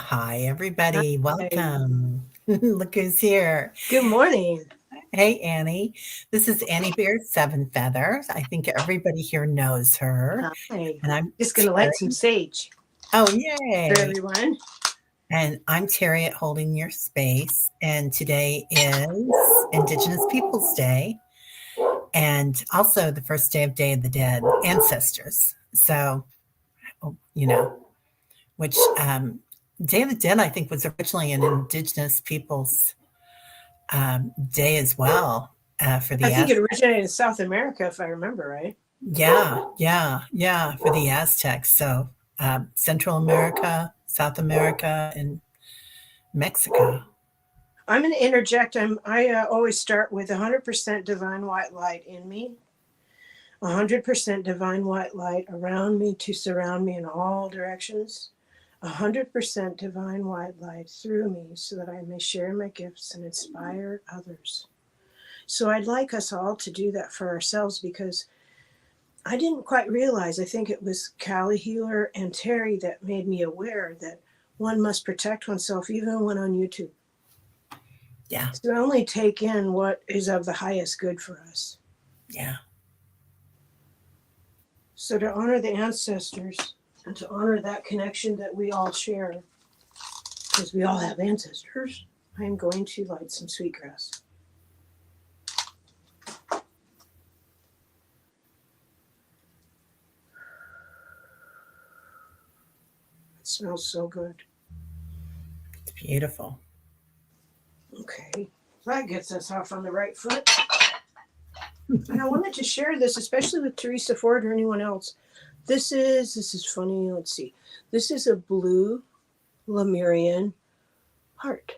Hi, everybody. Hi. Welcome. Look who's here. Good morning. Hey, Annie. This is Annie Bear Seven Feathers. I think everybody here knows her. Hi. And I'm Just gonna light some Terry. sage Oh, for yay. everyone. And I'm Terry at Holding Your Space. And today is Indigenous Peoples Day and also the first Day of the Dead, ancestors. So, which Day of the Dead, I think, was originally an Indigenous Peoples day as well for I the think it Aztecs. originated in South America, if I remember right. Yeah, for the Aztecs. So Central America, South America, and Mexico. I'm gonna interject. I always start with 100% divine white light in me, 100% divine white light around me to surround me in all directions, 100% divine white light through me so that I may share my gifts and inspire others. So I'd like us all to do that for ourselves because I didn't quite realize. I think it was Callie Healer and Terry that made me aware that one must protect oneself even when on YouTube. Yeah, To only take in what is of the highest good for us. yeah, So to honor the ancestors and to honor that connection that we all share, because we all have ancestors, I am going to light some sweetgrass. It smells so good. it's beautiful. Okay, that gets us off on the right foot. And I wanted to share this, especially with Teresa Ford or anyone else. This is funny. Let's see. This is a blue Lemurian heart.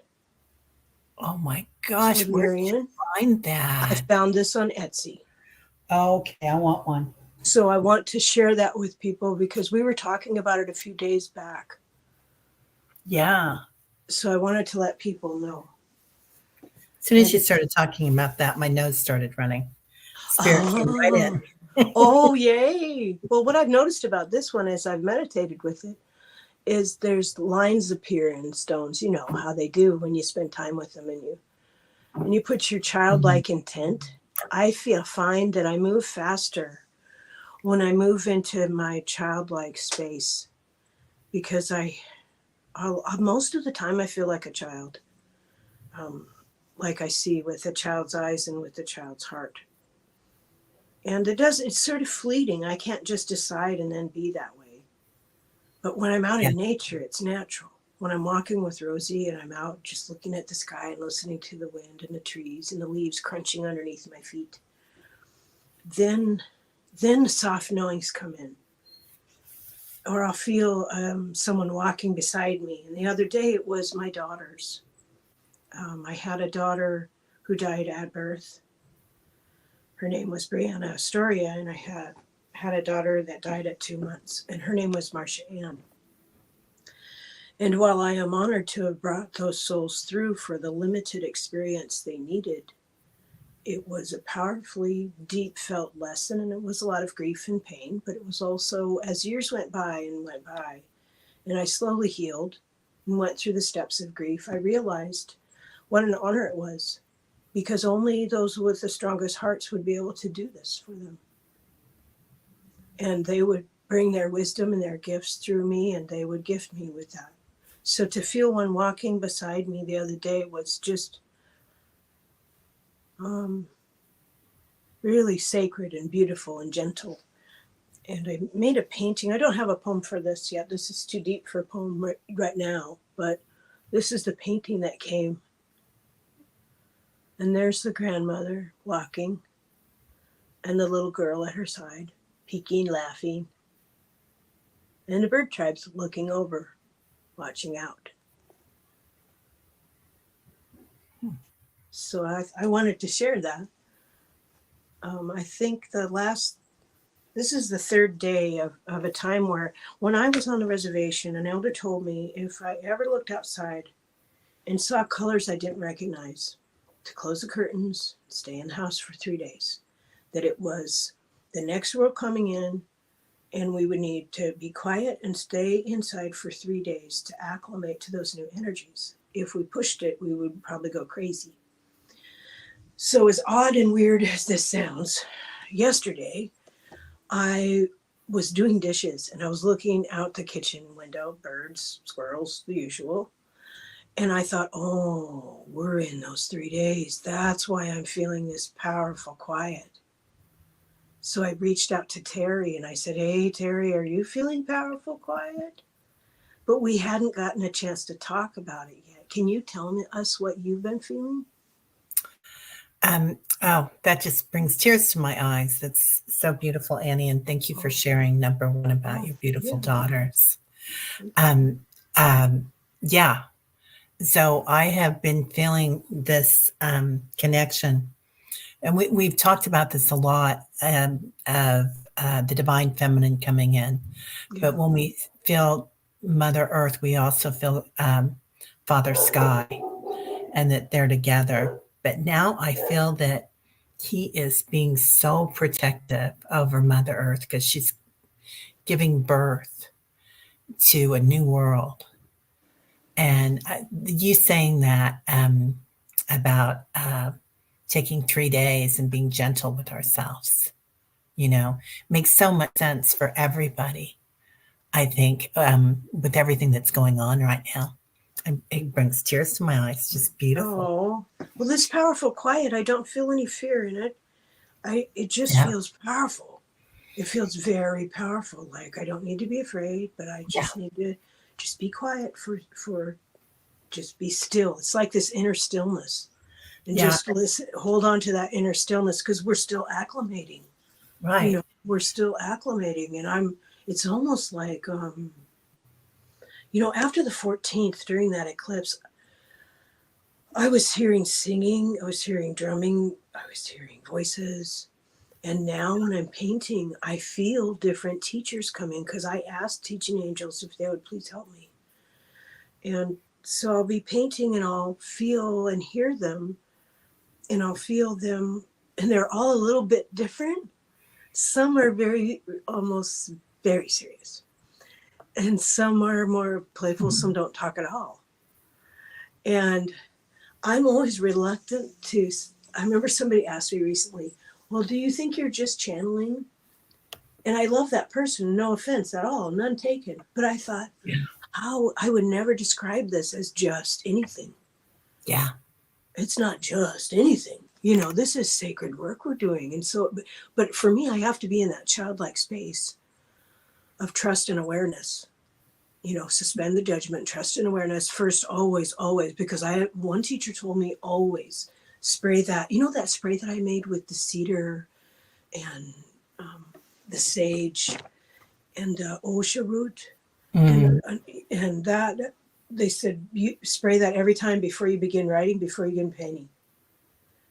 Oh my It's gosh, where did Lemurian. you find I that? found this on Etsy. Okay, I want one. So I want to share that with people because we were talking about it a few days back. Yeah. So I wanted to let people know. As soon as And you started talking about that, my nose started running. Spirit came right oh, in. oh, yay. Well, what I've noticed about this one as I've meditated with it is there's lines appear in stones. You know how they do when you spend time with them and you put your Mhm. childlike intent. I find that I move faster when I move into my childlike space because I'll most of the time I feel like a child, um, like I see with a child's eyes and with a child's heart. And it's sort of fleeting. I can't just decide and then be that way. But when I'm out Yeah, in nature, it's natural. When I'm walking with Rosie and I'm out just looking at the sky and listening to the wind and the trees and the leaves crunching underneath my feet, then the soft knowings come in. Or I'll feel someone walking beside me. And the other day it was my daughters. I had a daughter who died at birth. Her name was Brianna Astoria, and I had a daughter that died at 2 months, and her name was Marcia Ann. And while I am honored to have brought those souls through for the limited experience they needed, it was a powerfully deep felt lesson, and it was a lot of grief and pain. But it was also, as years went by and went by, and I slowly healed and went through the steps of grief, I realized what an honor it was because only those with the strongest hearts would be able to do this for them. And they would bring their wisdom and their gifts through me, and they would gift me with that. So to feel one walking beside me the other day was just um, really sacred and beautiful and gentle. And I made a painting. I don't have a poem for this yet. This is too deep for a poem right now, but this is the painting that came. And there's the grandmother walking, and the little girl at her side, peeking, laughing, and the bird tribes looking over, watching out. So I wanted to share that. I think this is the third day of a time where when I was on the reservation, an elder told me if I ever looked outside and saw colors I didn't recognize, to close the curtains, stay in the house for 3 days, that it was the next world coming in And we would need to be quiet and stay inside for 3 days to acclimate to those new energies. If we pushed it, we would probably go crazy. So, as odd and weird as this sounds, yesterday I was doing dishes and I was looking out the kitchen window, birds, squirrels, the usual. And I thought, oh, we're in those 3 days. That's why I'm feeling this powerful quiet. So I reached out to Terry and I said, hey, Terry, are you feeling powerful quiet? But we hadn't gotten a chance to talk about it yet. Can you tell us what you've been feeling? Oh, that just brings tears to my eyes. That's so beautiful, Annie. And thank you for sharing number one about your beautiful daughters. Um, yeah. So I have been feeling this connection, and we've talked about this a lot of the divine feminine coming in. But when we feel Mother Earth, we also feel Father Sky, and that they're together. But now I feel that he is being so protective over Mother Earth because she's giving birth to a new world. And you saying that about taking 3 days and being gentle with ourselves, makes so much sense for everybody. I think with everything that's going on right now, it brings tears to my eyes. Just beautiful. Oh, well, this powerful quiet, I don't feel any fear in it. It just feels powerful. It feels very powerful. Like I don't need to be afraid, but I just need to just be quiet for just be still. It's like this inner stillness, and just listen, hold on to that inner stillness because we're still acclimating. Right. We're still acclimating, and it's almost like after the 14th during that eclipse, I was hearing singing, I was hearing drumming, I was hearing voices. And now when I'm painting, I feel different teachers coming because I asked teaching angels if they would please help me. And so I'll be painting and I'll feel and hear them, and I'll feel them, and they're all a little bit different. Some are almost very serious. And some are more playful, some don't talk at all. And I'm always reluctant I remember somebody asked me recently, well, do you think you're just channeling? And I love that person, no offense at all, none taken. But I thought, how I would never describe this as just anything. Yeah. It's not just anything. This is sacred work we're doing. And so, but for me, I have to be in that childlike space of trust and awareness. Suspend the judgment, trust and awareness first, always, because one teacher told me always spray that, that spray that I made with the cedar and the sage and osha root. And that, they said, you spray that every time before you begin writing, before you begin painting.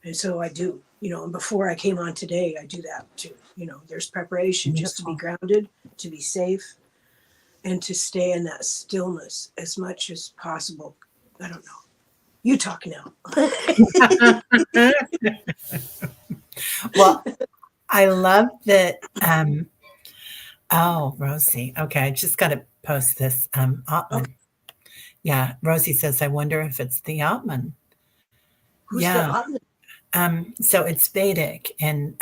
And so I do, and before I came on today, I do that too. There's preparation just to be grounded, to be safe, and to stay in that stillness as much as possible. I don't know. You talk now. Well, I love that. Oh, Rosie. Okay, I just got to post this. Atman. Okay. Yeah, Rosie says, I wonder if it's the Atman. Who's the Atman? So it's Vedic, and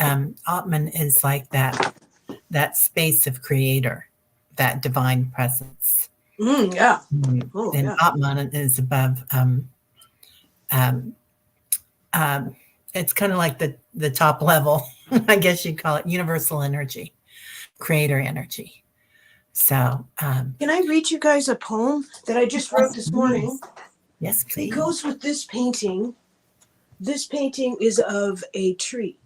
Atman is like that space of creator, that divine presence. Yeah. Oh, and Atman is above. It's kind of like the top level, I guess you'd call it universal energy, creator energy. So, can I read you guys a poem that I just wrote this morning? Yes, please. It goes with this painting. This painting is of a tree.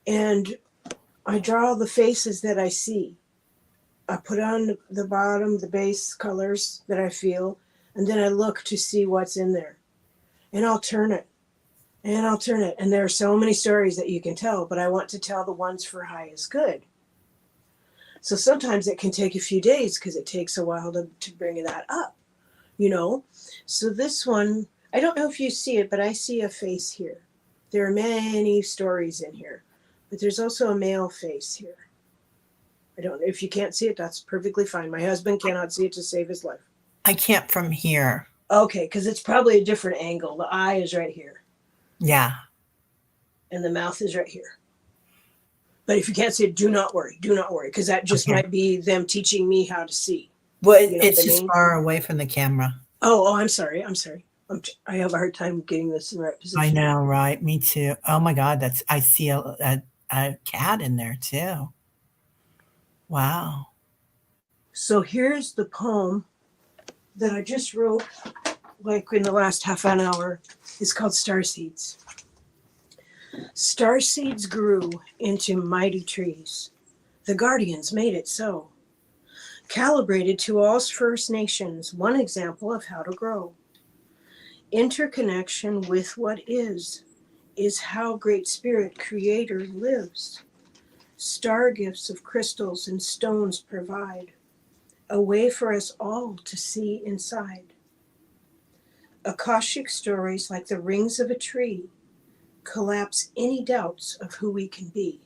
And I draw the faces that I see. I put on the bottom, the base colors that I feel, and then I look to see what's in there. And I'll turn it. And I'll turn it. And there are so many stories that you can tell, but I want to tell the ones for highest good. So sometimes it can take a few days because it takes a while to bring that up, So this one, I don't know if you see it, but I see a face here. There are many stories in here, but there's also a male face here. I don't know if you can't see it. That's perfectly fine. My husband cannot see it to save his life. I can't from here. Okay, because it's probably a different angle. The eye is right here, Yeah. and the mouth is right here. But if you can't see it, do not worry. Do not worry, because that just might be them teaching me how to see. Well, You know it's what I just mean? far away from the camera. Oh, I'm sorry. I have a hard time getting this in the right position. I know, right? Me too. Oh my God, I see a cat in there too. Wow. So here's the poem that I just wrote, like in the last half an hour. It's called Star Seeds. Star seeds grew into mighty trees. The guardians made it so. Calibrated to all First Nations, one example of how to grow. Interconnection with what is how Great Spirit Creator lives. Star gifts of crystals and stones provide a way for us all to see inside. Akashic stories like the rings of a tree collapse any doubts of who we can be.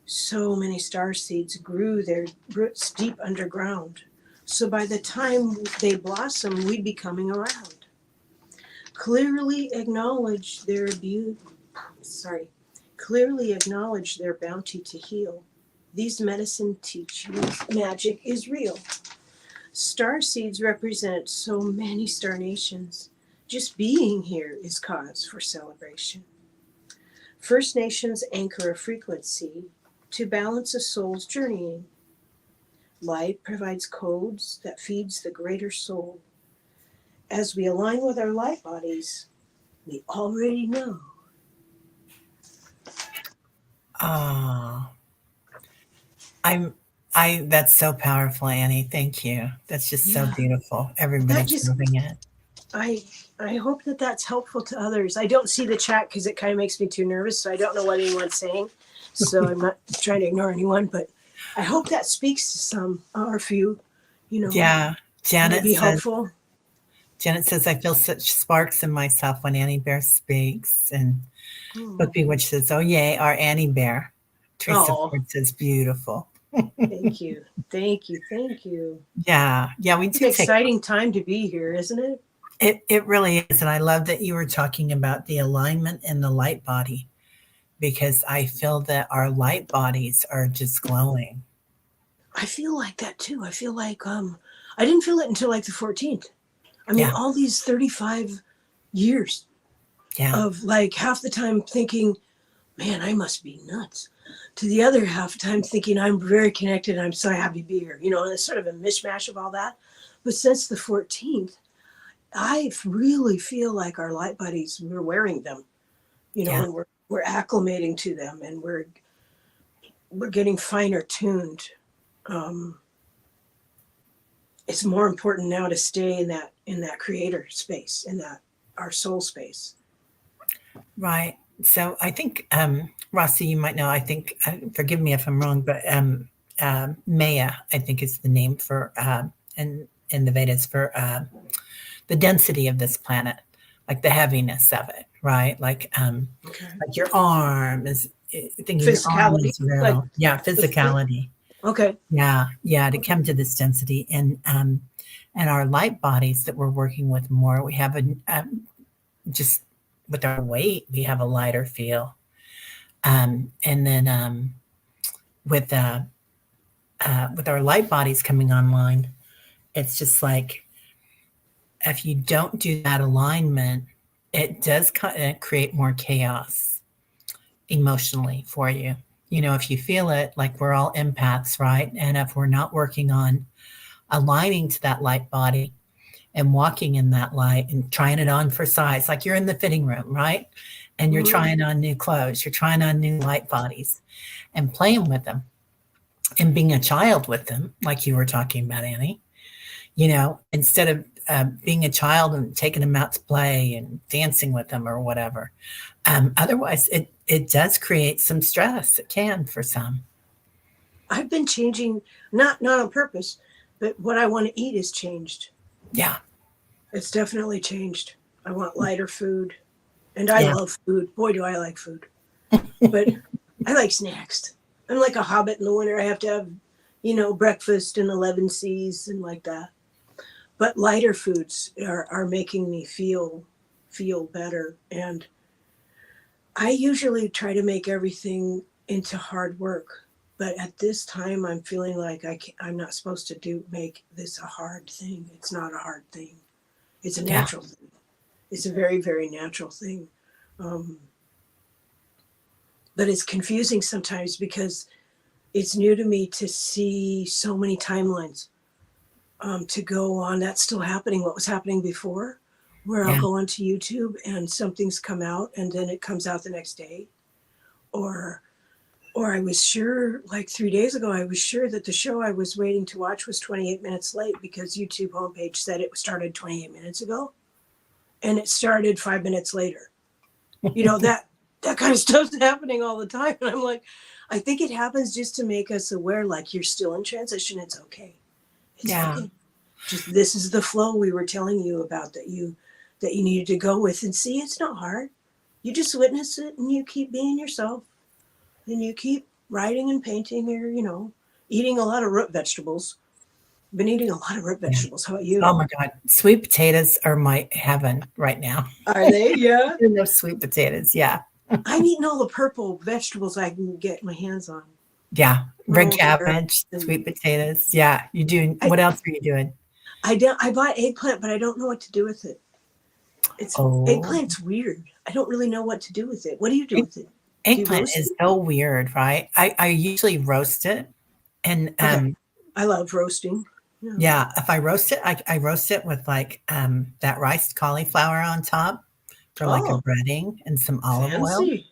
So many star seeds grew their roots deep underground, so by the time they blossom, we'd be coming around. Clearly acknowledge their bounty to heal. These medicine teachings, magic is real. Star seeds represent so many star nations. Just being here is cause for celebration. First Nations anchor a frequency to balance a soul's journeying. Light provides codes that feeds the greater soul. As we align with our light bodies, we already know. Oh, that's so powerful, Annie. Thank you. That's just so Yeah, beautiful. that Everybody's just moving it. I hope that that's helpful to others. I don't see the chat because it kind of makes me too nervous, so I don't know what anyone's saying. So I'm not trying to ignore anyone, but I hope that speaks to some or a few. Yeah. Might Janet be says, helpful. I feel such sparks in myself when Annie Bear speaks. And Oh, Book Bewitched says, oh, yay, our Annie Bear. Teresa oh, Ford says, beautiful. thank you, thank you, thank you. Yeah. Yeah, we It's an do take exciting time to be here, isn't it? it really is. And I love that you were talking about the alignment in the light body because I feel that our light bodies are just glowing. I feel like that too. I feel like I didn't feel it until like the 14th. I mean, Yeah. all these 35 years Yeah. of like half the time thinking, man, I must be nuts, to the other half the time thinking I'm very connected. I'm so happy to be here. And it's sort of a mishmash of all that. But since the 14th, I really feel like our light buddies, we're wearing them, Yeah. and we're acclimating to them, and we're getting finer tuned. Um, it's more important now to stay in that creator space, in that our soul space. Right. So I think, Rossi, you might know, I think, forgive me if I'm wrong, but Maya, I think is the name for, in the Vedas for the density of this planet, like the heaviness of it, right? Okay. Like your arm is, thinking your arm Physicality, is like real. Yeah. the Physicality. okay. Yeah. Yeah. To Okay. come to this density and our light bodies that we're working with more, we have just with our weight, we have a lighter feel. And then with with our light bodies coming online, it's just like if you don't do that alignment, it does create more chaos emotionally for you. If you feel it, like we're all empaths, right? And if we're not working on aligning to that light body and walking in that light and trying it on for size, like you're in the fitting room, right? And you're Mm-hmm. trying on new clothes, you're trying on new light bodies and playing with them and being a child with them, like you were talking about, Annie, instead of being a child and taking them out to play and dancing with them or whatever. Otherwise, it does create some stress. It can for some. I've been changing, not on purpose, but what I want to eat has changed. Yeah. It's definitely changed. I want lighter food, and I Yeah. love food. Boy, do I like food. But I like snacks. I'm like a hobbit in the winter. I have to have, breakfast and 11 C's and like that. But lighter foods are making me feel better. And I usually try to make everything into hard work. But at this time, I'm feeling like I'm not supposed to make this a hard thing. It's not a hard thing. It's a Yeah. natural thing. It's a very, very natural thing. Um, but it's confusing sometimes because it's new to me to see so many timelines to go on. That's still happening. What was happening before, where I'll Yeah. go onto YouTube and something's come out and then it comes out the next day, or I was sure, like 3 days ago, I was sure that the show I was waiting to watch was 28 minutes late because YouTube homepage said it started 28 minutes ago, and it started 5 minutes later. That kind of stuff's happening all the time, and I'm like, I think it happens just to make us aware, like, you're still in transition. It's okay. It's Yeah. okay. Just this is the flow we were telling you about that you needed to go with, and see, it's not hard. You just witness it and you keep being yourself, and you keep writing and painting, or eating a lot of root vegetables. I've been eating a lot of root Yeah. vegetables. How about you? Oh my God. Sweet potatoes are my heaven right now. Are they? Yeah. I love sweet potatoes. Yeah. I'm eating all the purple vegetables I can get my hands on. Yeah. Red Oh, cabbage, sweet potatoes. Yeah. You doing, what else are you doing? I bought eggplant, but I don't know what to do with it. Oh, Eggplant's weird. I don't really know what to do with it. What do you do with it? eggplant is so weird, right? I usually roast it. And Okay. I love roasting. yeah, if I roast it, I roast it with like that riced cauliflower on top for like a Oh, breading and some olive oil. fancy.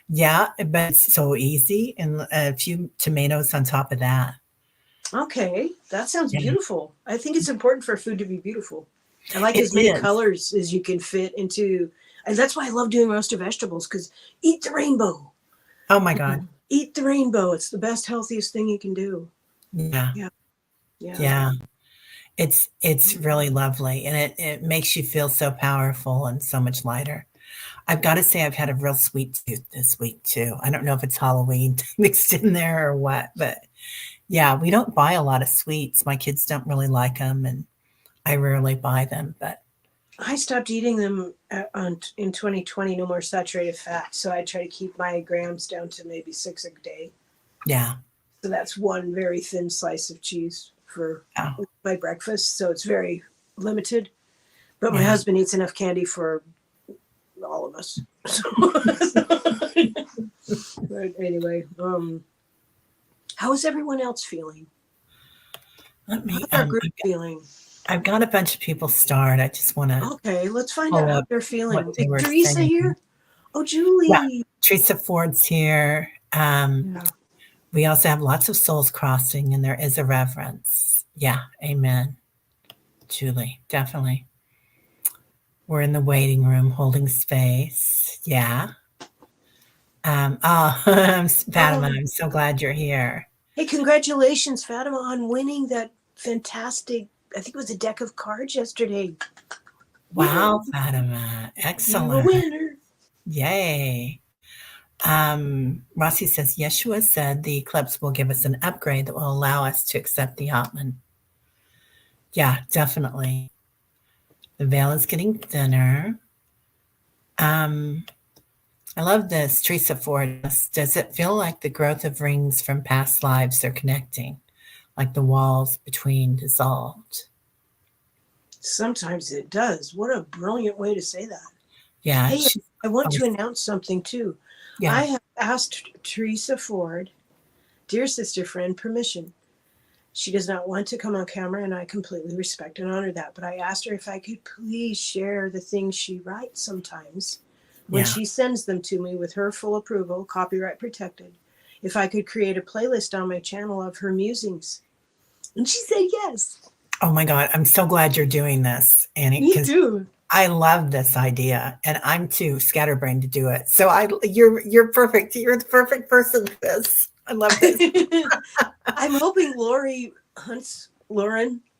Yeah, but it's so easy, and a few tomatoes on top of that. Okay, that sounds Yeah, beautiful. I think it's important for food to be beautiful. I like it as many is. colors as you can fit into, and that's why I love doing roasted vegetables, because eat the rainbow. Oh my God. Eat the rainbow. It's the best, healthiest thing you can do. Yeah. Yeah. Yeah. Yeah. It's really lovely, and it makes you feel so powerful and so much lighter. I've got to say I've had a real sweet tooth this week too. I don't know if it's Halloween mixed in there or what, but yeah, we don't buy a lot of sweets. My kids don't really like them, and I rarely buy them, but I stopped eating them in 2020, no more saturated fat. So I try to keep my grams down to maybe 6 a day. yeah. So that's one very thin slice of cheese for Oh, my breakfast. So it's very limited. But my yeah. husband eats enough candy for all of us. But anyway, how is everyone else feeling? Let me, How's our group feeling? I've got a bunch of people starred. I just want to Okay, let's find out pull how up they're what feeling. they Is were Teresa saying. here? Oh, Yeah, Julie. Teresa Ford's here. Yeah. We also have lots of souls crossing, and there is a reverence. Yeah, amen. Julie, definitely. We're in the waiting room holding space. Yeah. Fatima, Oh, I'm so glad you're here. hey, congratulations, Fatima, on winning that fantastic, I think it was a deck of cards yesterday. Wow, Fatima. You're a Excellent. winner. Yay. Rossi says Yeshua said the eclipse will give us an upgrade that will allow us to accept the Atman. Yeah, definitely. The veil is getting thinner. I love this. Teresa Ford. Does it feel like the growth of rings from past lives are connecting, like the walls between dissolved? Sometimes it does. What a brilliant way to say that. Yeah, Hey, I want to announce something too. yeah, I have asked Teresa Ford, dear sister friend, permission. She does not want to come on camera, and I completely respect and honor that. But I asked her if I could please share the things she writes sometimes when yeah. she sends them to me with her full approval, copyright protected. If I could create a playlist on my channel of her musings. And she said yes. Oh my God, I'm so glad you're doing this, Annie, Me because too. I love this idea, and I'm too scatterbrained to do it. So you're perfect. You're the perfect person for this. I love this. I'm hoping Lauren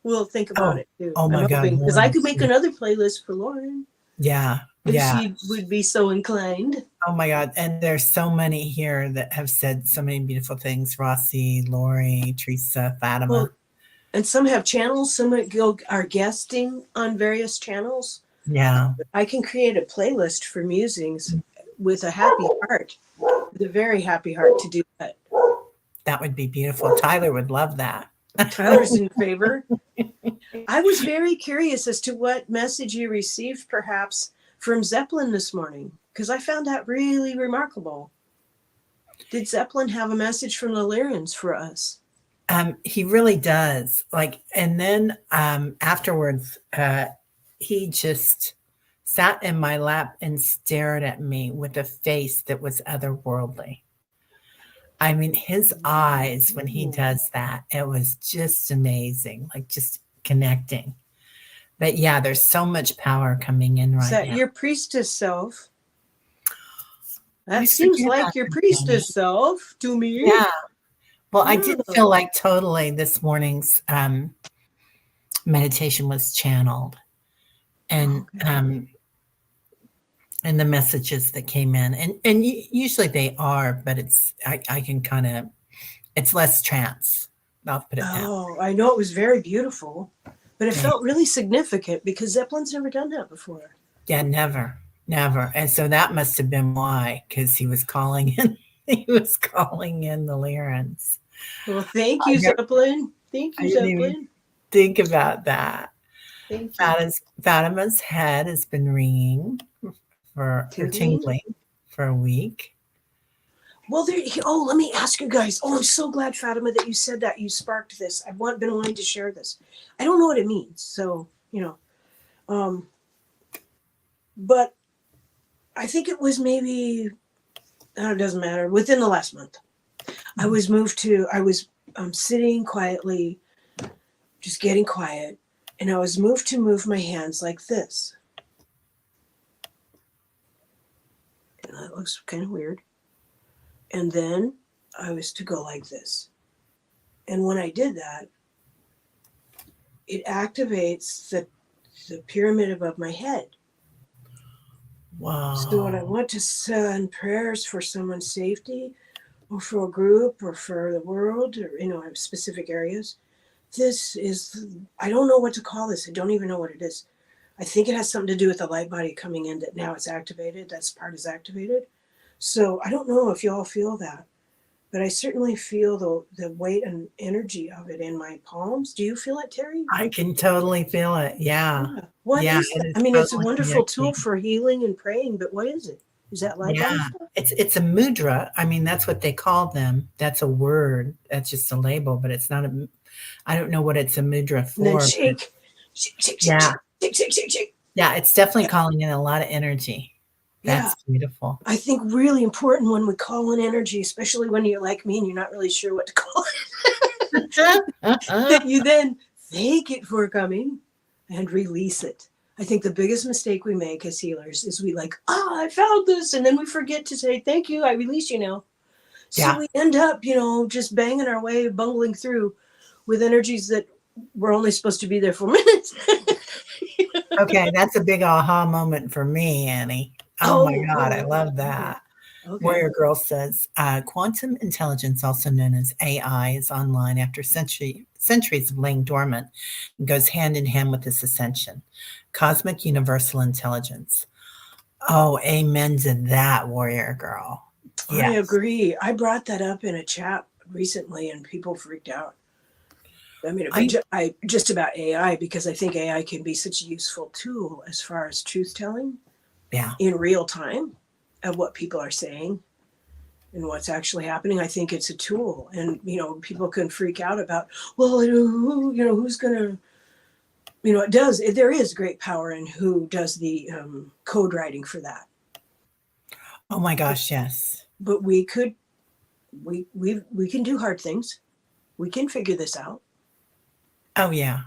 will think about Oh, it too. oh I'm my God, hoping, because I Lauren. could make another playlist for Lauren. Yeah, if Yeah. she would be so inclined. Oh my God. And there's so many here that have said so many beautiful things. Rossi, Lori, Teresa, Fatima. Well, and some have channels, some are guesting on various channels. Yeah. I can create a playlist for musings with a happy heart, with a very happy heart to do that. That would be beautiful. Tyler would love that. Tyler's in favor. I was very curious as to what message you received, perhaps, from Zeppelin this morning, because I found that really remarkable. Did Zeppelin have a message from the Lyrans for us? He really does. And then afterwards, he just sat in my lap and stared at me with a face that was otherworldly. I mean, his eyes when he does that, it was just amazing, just connecting. But yeah, there's so much power coming in right Is that now. your priestess self? That seems like your priestess self to me. Yeah. Well, I did feel like totally this morning's meditation was channeled. And and the messages that came in. And usually they are, but I can kind of, it's less trance. I'll put it that way. Oh, I know it was very beautiful, but it felt really significant because Zeppelin's never done that before. Yeah, never. And so that must have been why, because he was calling in the Lyrans. Well, thank you, Zeppelin. Thank you, Zeppelin. Think about that. Thank you. Fatima's head has been ringing for tingling for a week. Well, let me ask you guys. Oh, I'm so glad, Fatima, that you said that. You sparked this. I've been wanting to share this. I don't know what it means, so but I think it was maybe, it doesn't matter, within the last month. I was sitting quietly, just getting quiet, and I was moved to move my hands like this. And that looks kind of weird. And then I was to go like this. And when I did that, it activates the pyramid above my head. Wow. So when I want to send prayers for someone's safety or for a group or for the world or, specific areas, this is, I don't know what to call this. I don't even know what it is. I think it has something to do with the light body coming in that now it's activated. That part is activated. So I don't know if you all feel that, but I certainly feel the weight and energy of it in my palms. Do you feel it, Terry? I can totally feel it. Yeah. What is that? I mean, it's a wonderful tool for healing and praying, but what is it? Is that light body stuff? It's a mudra. I mean, that's what they call them. That's a word. That's just a label, but it's not I don't know what it's a mudra for. And then shake, yeah. Shake. Yeah, it's definitely calling in a lot of energy. That's beautiful. I think really important when we call in energy, especially when you're like me and you're not really sure what to call it, that you then thank it for coming and release it. I think the biggest mistake we make as healers is we I found this, and then we forget to say, thank you, I release you now. So we end up, just banging our way, bungling through with energies that were only supposed to be there for minutes. Okay, that's a big aha moment for me, Annie. Oh my God, I love that. Okay. Warrior Girl says, quantum intelligence, also known as AI, is online after centuries of laying dormant and goes hand in hand with this ascension. Cosmic universal intelligence. Oh, amen to that, Warrior Girl. Yes. I agree. I brought that up in a chat recently and people freaked out. I mean, I just about AI, because I think AI can be such a useful tool as far as truth telling. Yeah. In real time of what people are saying and what's actually happening. I think it's a tool, and people can freak out about, well, who's gonna, there is great power in who does the code writing for that. Oh my gosh, yes. But we can do hard things. We can figure this out. Oh yeah.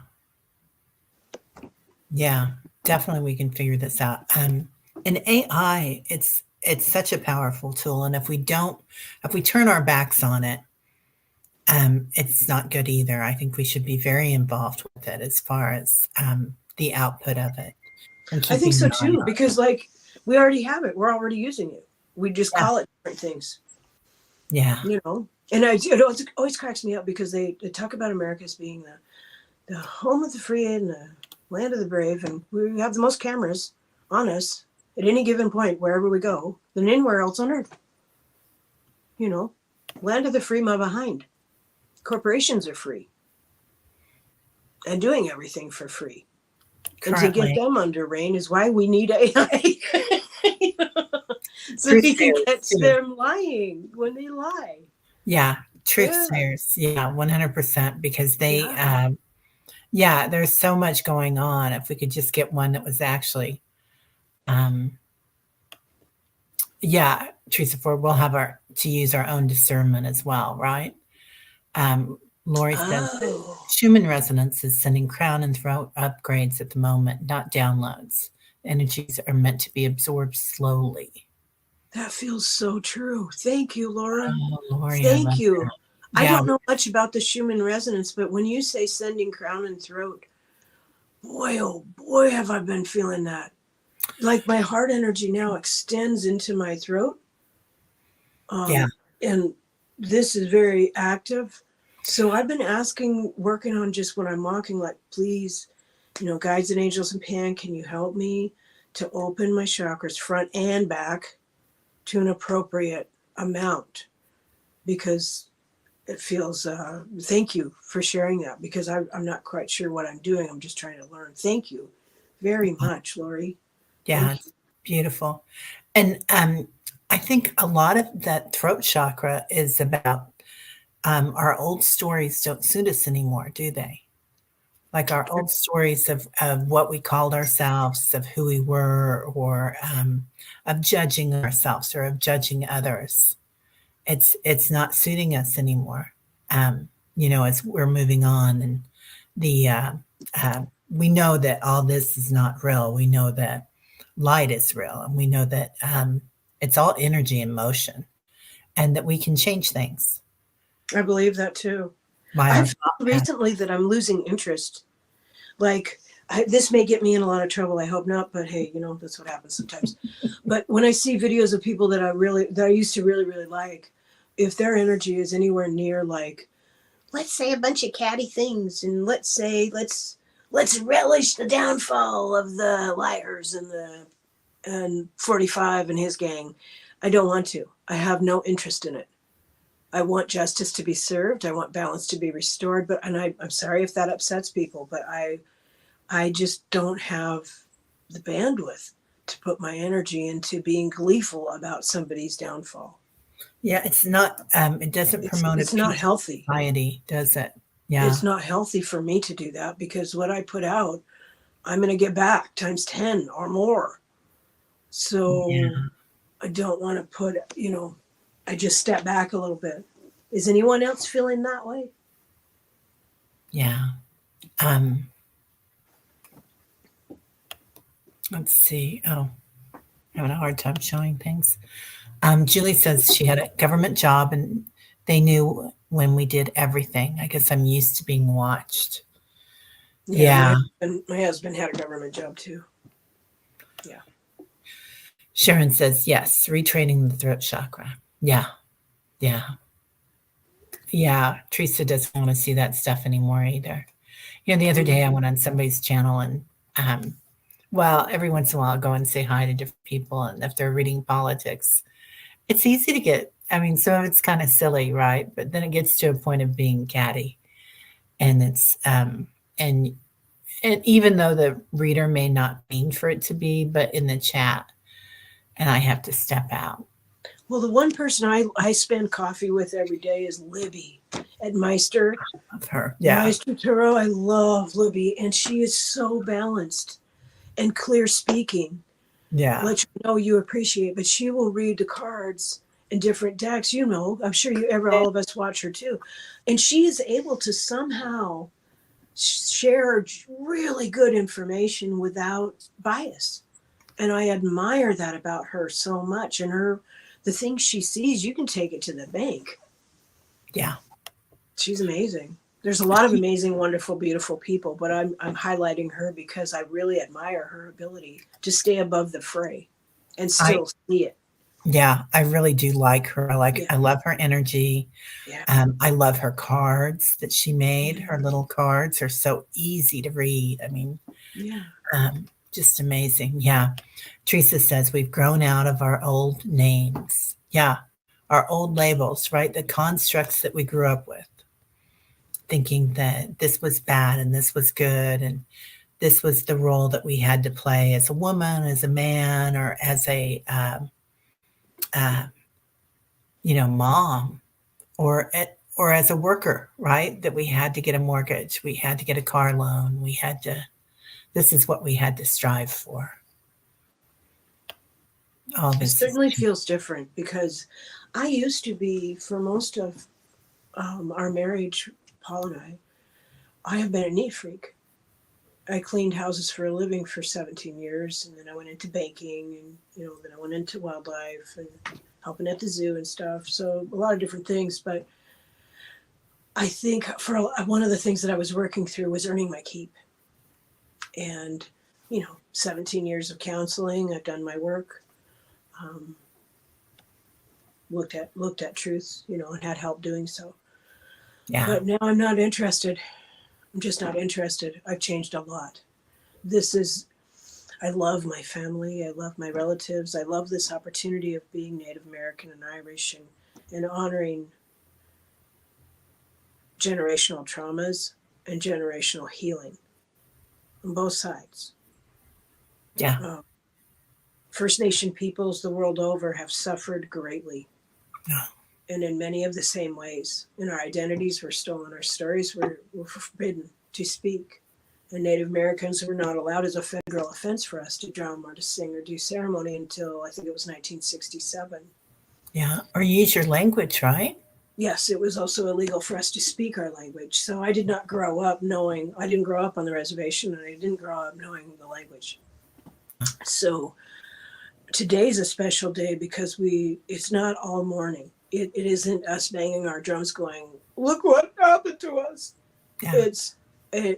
Yeah, definitely we can figure this out. And AI, it's such a powerful tool. And if we turn our backs on it, it's not good either. I think we should be very involved with it as far as the output of it. I think so too, because We already have it. We're already using it. We just Yeah. call it different things, Yeah. you know. And it always cracks me up because they talk about America as being the home of the free and the land of the brave, and we have the most cameras on us at any given point wherever we go than anywhere else on earth. You know, land of the free, my behind. Corporations are free and doing everything for free. And to get Currently. them under rein is why we need AI. So Truth we can sayers, catch too. them lying when they lie. Yeah. Truth Yeah. sayers. Yeah. 100%. Because they, Yeah. yeah, there's so much going on. If we could just get one that was actually, um, yeah, truth for, we'll have to use our own discernment as well, right? Um, Lori says that Oh, Schumann resonance is sending crown and throat upgrades at the moment, not downloads. Energies are meant to be absorbed slowly. that feels so true. Thank you, Laura. Oh, Lori, I Thank love you. that. I Yeah, don't know much about the Schumann resonance, but when you say sending crown and throat, boy, oh boy, have I been feeling that. Like my heart energy now extends into my throat. yeah, And this is very active. So I've been working on just when I'm walking, like, please, guides and angels and Pan, can you help me to open my chakras front and back to an appropriate amount? Because it feels, thank you for sharing that, because I'm not quite sure what I'm doing. I'm just trying to learn. Thank you very much, Lori. yeah, Thank you. it's beautiful. And I think a lot of that throat chakra is about our old stories don't suit us anymore, do they? Like our old stories of what we called ourselves, of who we were, or of judging ourselves or of judging others. It's not suiting us anymore. As we're moving on, and the we know that all this is not real. We know that light is real, and we know that it's all energy and motion, and that we can change things I believe that too. by our I've thought found pattern. recently that I'm losing interest. Like, this may get me in a lot of trouble. I hope not, but hey, that's what happens sometimes. But when I see videos of people that I used to really, really like, if their energy is anywhere near, like, let's say a bunch of catty things, and let's relish the downfall of the liars and 45 and his gang. I don't want to. I have no interest in it. I want justice to be served. I want balance to be restored. I'm sorry if that upsets people, but I just don't have the bandwidth to put my energy into being gleeful about somebody's downfall. Yeah, it's not. It doesn't promote a It's not peaceful healthy. society, does it? Yeah, It's not healthy for me to do that, because what I put out, I'm going to get back times 10 or more. yeah, So I don't want to I just step back a little bit. Is anyone else feeling that way? yeah. Let's see. Oh, having a hard time showing things. Julie says she had a government job and they knew when we did everything. I guess I'm used to being watched. Yeah, Yeah. my husband had a government job too. Yeah. Sharon says, yes, retraining the throat chakra. Yeah. Yeah. Yeah. Teresa doesn't want to see that stuff anymore either. The other day I went on somebody's channel and, well, every once in a while I'll go and say hi to different people. And if they're reading politics, it's easy to get, some of it's kind of silly, right? But then it gets to a point of being catty. And and even though the reader may not mean for it to be, but in the chat, and I have to step out. Well, the one person I spend coffee with every day is Libby at Meister. Of her. Yeah. Meister Tarot. I love Libby, and she is so balanced and clear speaking. Yeah. Let you know you appreciate, but she will read the cards in different decks. I'm sure all of us watch her too. And she is able to somehow share really good information without bias. And I admire that about her so much. And the things she sees, you can take it to the bank. Yeah. She's amazing. There's a lot of amazing, wonderful, beautiful people, but I'm highlighting her because I really admire her ability to stay above the fray. and I still see it. Yeah, I really do like her. Yeah. I love her energy. Yeah. I love her cards that she made. Yeah. Her little cards are so easy to read. I mean, Yeah. just amazing. Yeah. Teresa says we've grown out of our old names. Yeah. Our old labels, right? The constructs that we grew up with, thinking that this was bad and this was good. And this was the role that we had to play as a woman, as a man, or as a, uh, mom, or as a worker, right? That we had to get a mortgage, we had to get a car loan, we had to. This is what we had to strive for. All It this is certainly feels different because I used to be, for most of our marriage, Paul and I have been a neat freak. I cleaned houses for a living for 17 years, and then I went into baking, and then I went into wildlife and helping at the zoo and stuff. So a lot of different things. But I think one of the things that I was working through was earning my keep. And 17 years of counseling, I've done my work, um, looked at truth, and had help doing so. Yeah. But now I'm not interested. I'm just not interested. I've changed a lot. I love my family. I love my relatives. I love this opportunity of being Native American and Irish, and honoring generational traumas and generational healing on both sides. Yeah. First Nation peoples the world over have suffered greatly, Yeah. and in many of the same ways. And our identities were stolen. Our stories were forbidden to speak. And Native Americans were not allowed as a federal offense for us to drum or to sing or do ceremony until I think it was 1967. Yeah. Or use your language, right? Yes, it was also illegal for us to speak our language. So I didn't grow up on the reservation, and I didn't grow up knowing the language. So today's a special day because it's not all mourning. It isn't us banging our drums going, look what happened to us. Yeah.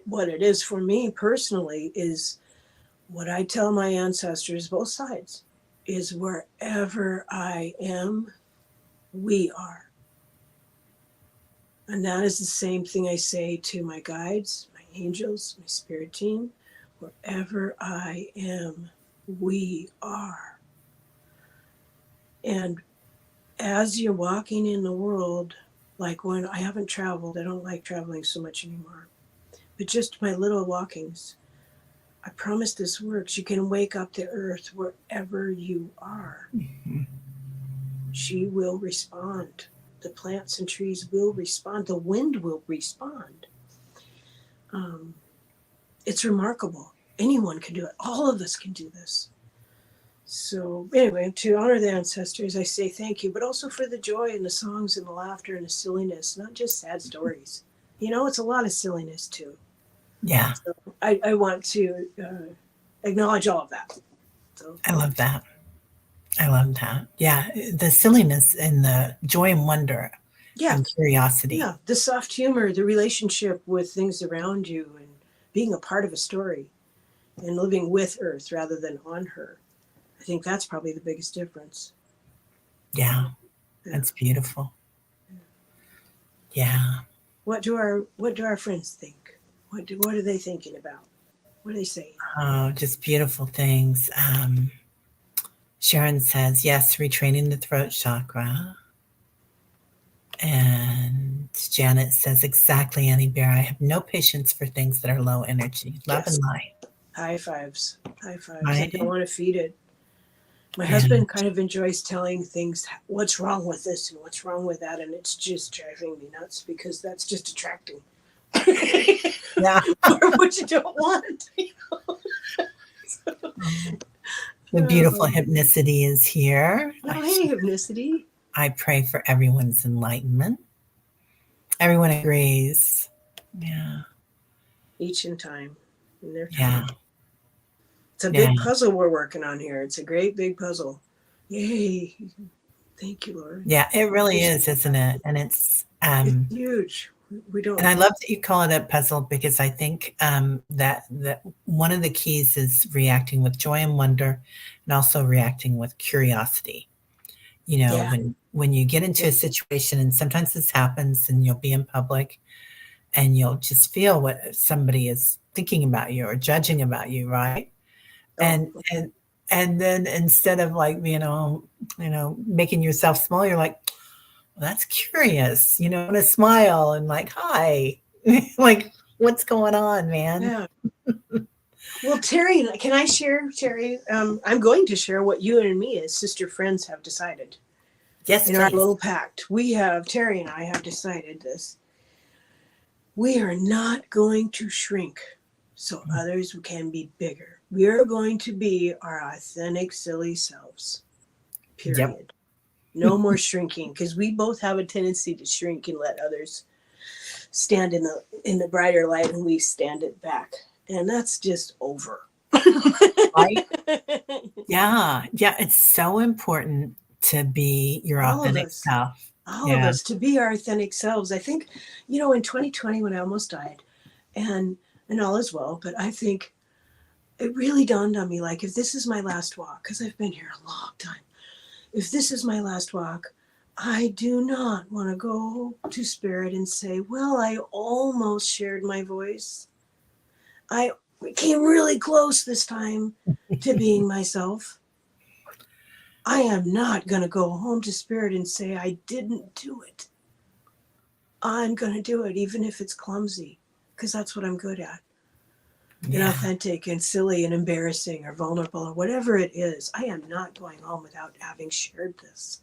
What it is for me personally is what I tell my ancestors, both sides, is wherever I am, we are. And that is the same thing I say to my guides, my angels, my spirit team. Wherever I am, we are. And as you're walking in the world, like when I haven't traveled, I don't like traveling so much anymore, but just my little walkings, I promise this works. You can wake up the earth wherever you are. Mm-hmm. She will respond. The plants and trees will respond. The wind will respond. It's remarkable. Anyone can do it. All of us can do this. So anyway, to honor the ancestors, I say thank you, but also for the joy and the songs and the laughter and the silliness, not just sad stories. It's a lot of silliness too. Yeah. So I want to acknowledge all of that. So I love that. I love that. Yeah. The silliness and the joy and wonder and curiosity. Yeah. The soft humor, the relationship with things around you, and being a part of a story and living with Earth rather than on her. I think that's probably the biggest difference. Yeah. That's beautiful. Yeah. What do our friends think? What are they thinking about? What are they saying? Oh, just beautiful things. Sharon says, yes, retraining the throat chakra. And Janet says, exactly, Annie Bear. I have no patience for things that are low energy. Love and light. High fives. High fives. Right? I don't want to feed it. My husband kind of enjoys telling things, what's wrong with this and what's wrong with that. And it's just driving me nuts because that's just attracting. Yeah. Or what you don't want. The beautiful hypnicity is here. Oh, hey, hypnicity. I pray for everyone's enlightenment. Everyone agrees. Yeah. Each in time. In their time. Yeah. It's a big puzzle we're working on here. It's a great big puzzle. Yay. Thank you, Lord. Yeah, it really is, isn't it? And it's huge. We don't. And I love that you call it a puzzle because I think that one of the keys is reacting with joy and wonder, and also reacting with curiosity. You know, Yeah. when you get into Yeah. a situation, and sometimes this happens, and you'll be in public, and you'll just feel what somebody is thinking about you or judging about you, right? Oh, And then instead of like, making yourself small, you're like, well, that's curious, and a smile and like, hi, like, what's going on, man? yeah. Well, Terry, can I share, Terry? I'm going to share what you and me as sister friends have decided Yes, in our please. little pact. Terry and I have decided this. We are not going to shrink so others can be bigger. We are going to be our authentic, silly selves, Yep. period. No more shrinking, because we both have a tendency to shrink and let others stand in the brighter light, and we stand it back. And that's just over. Right. Yeah. Yeah. It's so important to be your All of authentic us, self. all of Yeah. us, to be our authentic selves. I think, in 2020 when I almost died, and all is well, but I think it really dawned on me, like, if this is my last walk, because I've been here a long time, if this is my last walk, I do not want to go to spirit and say, well, I almost shared my voice. I came really close this time to being myself. I am not going to go home to spirit and say I didn't do it. I'm going to do it, even if it's clumsy, because that's what I'm good at. Yeah. Inauthentic and silly and embarrassing or vulnerable or whatever it is. I am not going home without having shared this.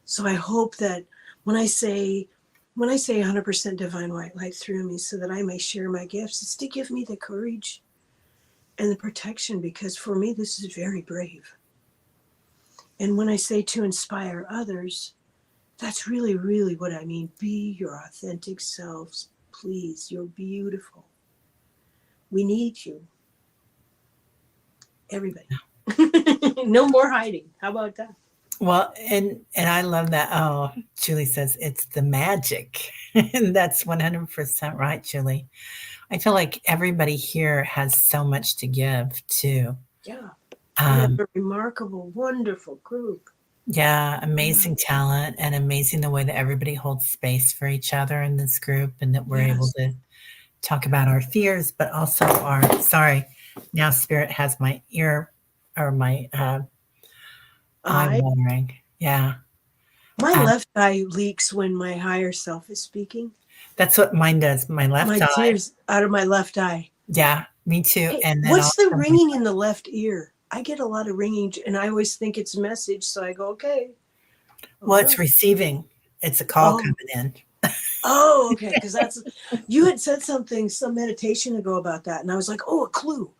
So I hope that when I say 100% divine white light through me so that I may share my gifts, it's to give me the courage and the protection, because for me, this is very brave. And when I say to inspire others, that's really, really what I mean. Be your authentic selves, please. You're beautiful. We need you. Everybody. No more hiding. How about that? Well, and I love that. Oh, Julie says it's the magic. And that's 100% right, Julie. I feel like everybody here has so much to give too. Yeah. We have Um, a remarkable, wonderful group. yeah, Yeah. amazing talent and amazing the way that everybody holds space for each other in this group and that we're able Yes. to talk about our fears, but also sorry, now spirit has my ear or my eye I watering. Yeah. My Um, left eye leaks when my higher self is speaking. that's what mine does. My left My eye. tears out of my left eye. Yeah, me too. Hey, And then what's the also my ringing in the left ear? I get a lot of ringing, and I always think it's a message. So I go, okay, well, all it's right. receiving. It's a call Oh, coming in. okay. Because you had said something some meditation ago about that, and I was like, oh, a clue.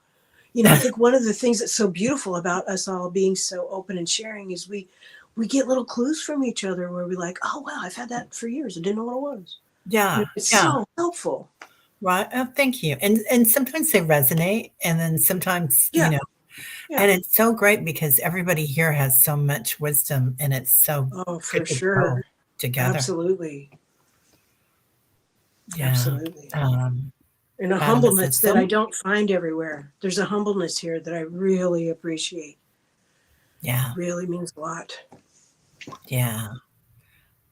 I think one of the things that's so beautiful about us all being so open and sharing is we get little clues from each other where we're like, oh wow, I've had that for years. I didn't know what it was. Yeah, It's yeah. so helpful. Right. Oh, thank you. And sometimes they resonate, and then sometimes, Yeah, yeah. and it's so great because everybody here has so much wisdom, and it's so Oh, for good to go sure. together. Absolutely. Yeah. Absolutely. Um, And a Fatima humbleness says that I so. don't find everywhere. There's a humbleness here that I really appreciate. Yeah, Really means a lot. yeah.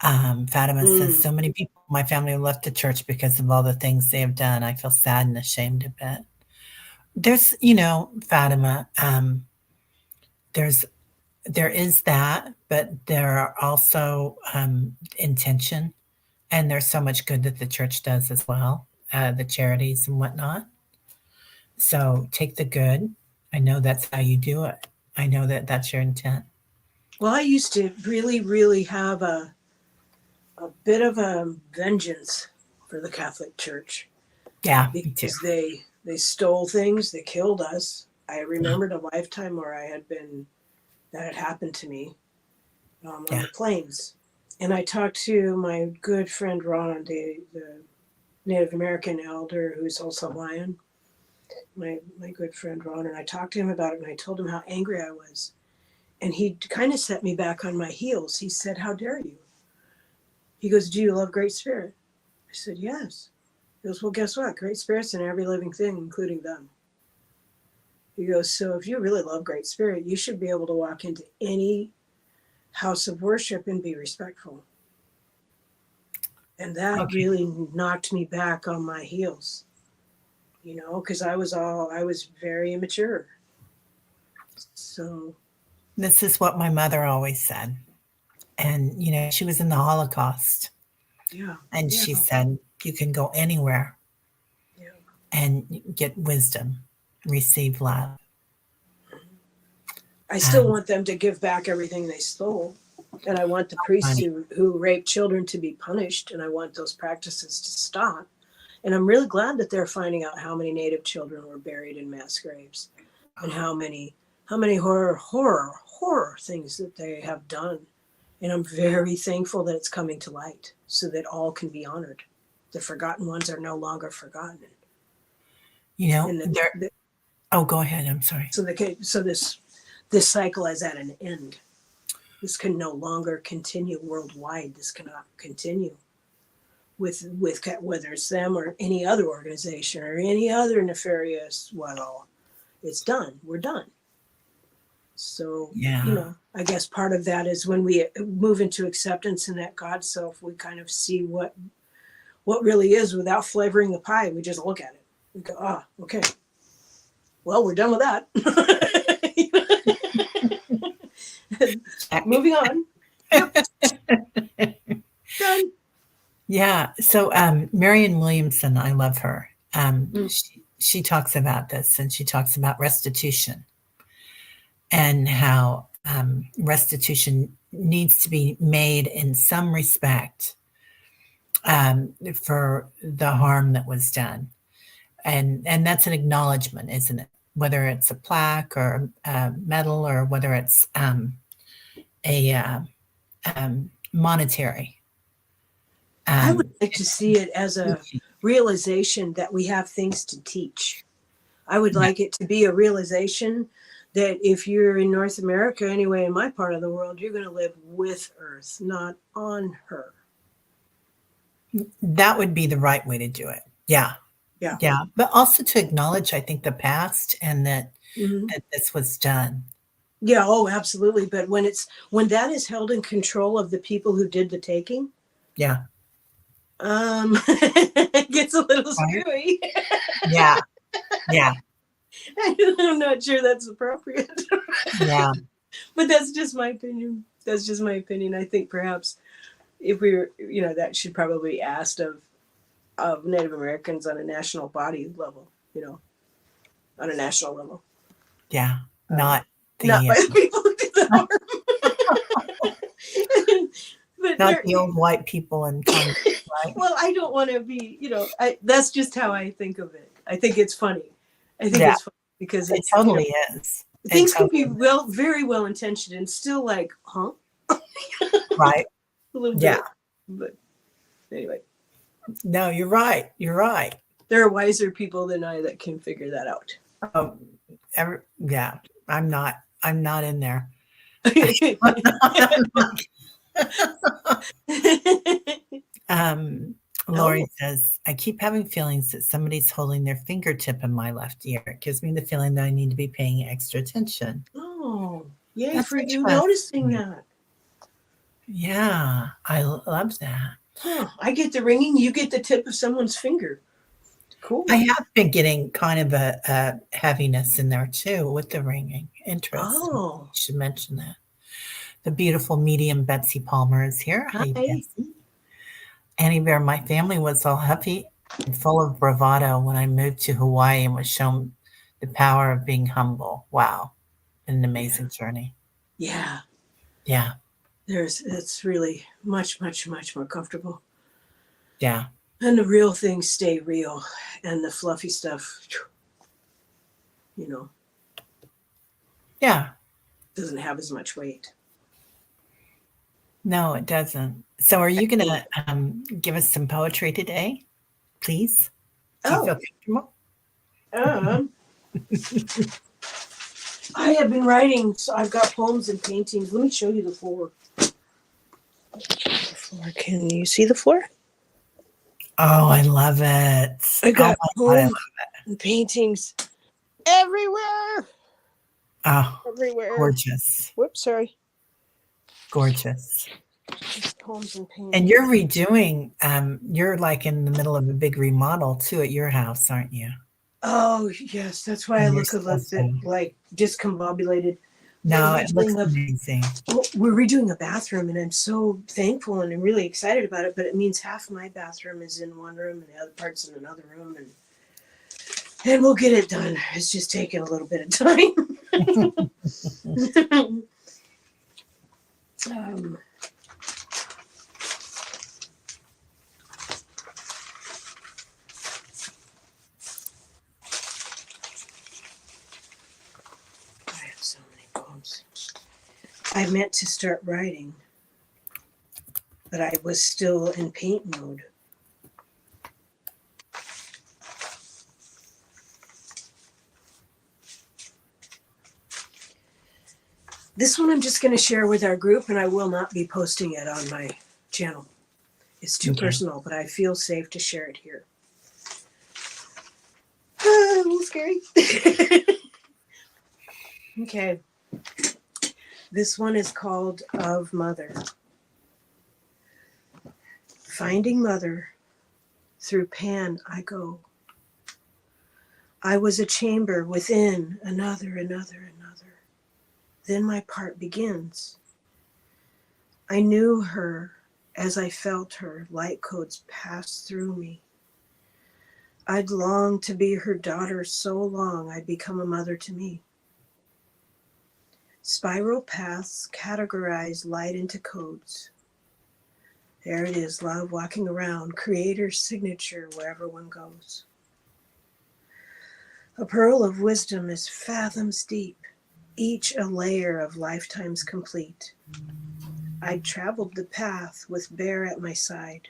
Fatima says Mm. so many people in my family have left the church because of all the things they have done. I feel sad and ashamed a bit. There's, Fatima, there's there is that, but there are also intention, and there's so much good that the church does as well, the charities and whatnot. So take the good. I know that's how you do it. I know that that's your intent. Well, I used to really, really have a bit of a vengeance for the Catholic Church Yeah, me too. because they stole things, they killed us. I remembered a lifetime where that had happened to me on Yeah, the plains. And I talked to my good friend Ron, the Native American elder who's also Hawaiian, my good friend Ron, and I talked to him about it, and I told him how angry I was. And he kind of set me back on my heels. He said, how dare you? He goes, do you love Great Spirit? I said, yes. He goes, well, guess what? Great Spirit's in every living thing, including them. He goes, so if you really love Great Spirit, you should be able to walk into any house of worship and be respectful. And that really knocked me back on my heels, because I was very immature. So This is what my mother always said. And, she was in the Holocaust. yeah. And yeah. she said, you can go anywhere Yeah. and get wisdom, receive love. I still want them to give back everything they stole. And I want the priests who rape children to be punished. And I want those practices to stop. And I'm really glad that they're finding out how many Native children were buried in mass graves and how many horror things that they have done. And I'm very thankful that it's coming to light so that all can be honored. The forgotten ones are no longer forgotten. Go ahead. I'm sorry. So this cycle is at an end. This can no longer continue worldwide. This cannot continue with whether it's them or any other organization or any other nefarious. Well, it's done. We're done. So, I guess part of that is when we move into acceptance in that God self, we kind of see what really is without flavoring the pie. We just look at it. We go, okay. Well, we're done with that. Moving on. Yep. Done. Yeah. So Marianne Williamson, I love her. She talks about this, and she talks about restitution and how restitution needs to be made in some respect for the harm that was done. And that's an acknowledgement, isn't it? Whether it's a plaque or a medal or whether it's a monetary. I would like to see it as a realization that we have things to teach. I would like it to be a realization that if you're in North America, anyway, in my part of the world, you're going to live with Earth, not on her. That would be the right way to do it. Yeah. Yeah. Yeah. But also to acknowledge, I think, the past and that this was done. Yeah. Oh, absolutely. But when that is held in control of the people who did the taking. Yeah. It gets a little screwy. Yeah. Yeah. I'm not sure that's appropriate. Yeah. But that's just my opinion. I think perhaps if we were, that should probably be asked of Native Americans on a national body level, on a national level. Yeah. Not by the people who did the harm. But not the old white people in Congress, right? Well, I don't want to be, that's just how I think of it. I think it's funny. It's funny because it totally is. Things can be very well intentioned and still like, huh? Right. A little bit. But anyway. No, you're right. You're right. There are wiser people than I that can figure that out. I'm not in there. Lori says, I keep having feelings that somebody's holding their fingertip in my left ear. It gives me the feeling that I need to be paying extra attention. Oh, yay for you noticing that. Yeah, I love that. Huh. I get the ringing, you get the tip of someone's finger. Cool. I have been getting kind of a heaviness in there too with the ringing. Interesting. Oh. You should mention that. The beautiful medium Betsy Palmer is here. Hi. Betsy. Annie Bear, my family was all happy and full of bravado when I moved to Hawaii and was shown the power of being humble. Wow. An amazing journey. Yeah. Yeah. It's really much, much, much more comfortable. Yeah. And the real things stay real. And the fluffy stuff, Yeah. doesn't have as much weight. No, it doesn't. So are you going to give us some poetry today, please? Do you feel comfortable? I have been writing, so I've got poems and paintings. Let me show you the floor. Can you see the floor? Oh, I love it. I Oh got my God, I love poems and paintings everywhere. Oh, Everywhere. gorgeous. Whoops, sorry. Gorgeous. Just poems and And paintings. you're redoing, you're like in the middle of a big remodel too at your house, aren't you? Oh, yes. That's why I And you're look a little supposed bit to. like discombobulated. We're No, it looks redoing a amazing. we're redoing a bathroom, and I'm so thankful and I'm really excited about it. But it means half my bathroom is in one room and the other part's in another room, and we'll get it done. It's just taking a little bit of time. um, I have so many poems. I meant to start writing, but I was still in paint mode. This one I'm just going to share with our group, and I will not be posting it on my channel. It's too Okay. personal, but I feel safe to share it here. A little scary. Okay. This one is called Of Mother. Finding Mother, through Pan I go. I was a chamber within another. Then my part begins. I knew her as I felt her, light codes pass through me. I'd longed to be her daughter so long I'd become a mother to me. Spiral paths categorize light into codes. There it is, love walking around, creator's signature wherever one goes. A pearl of wisdom is fathoms deep, each a layer of lifetimes complete. I'd traveled the path with Bear at my side.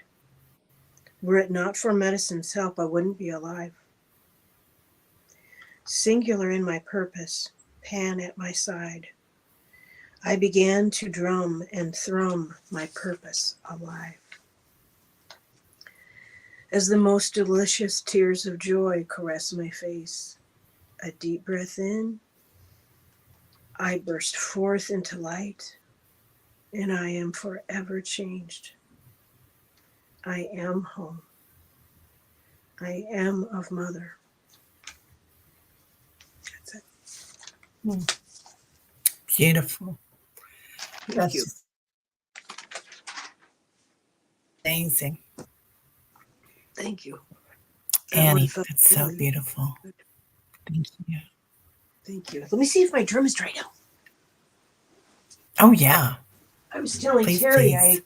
Were it not for medicine's help, I wouldn't be alive. Singular in my purpose, Pan at my side. I began to drum and thrum my purpose alive. As the most delicious tears of joy caress my face, a deep breath in, I burst forth into light, and I am forever changed. I am home. I am of Mother. That's it. Beautiful. Thank That's you. just amazing. Thank you. That one Annie, felt that's so really beautiful. good. Thank you. Thank you. Let me see if my drum is dry now. Oh, yeah. I was telling Please, Terry, please.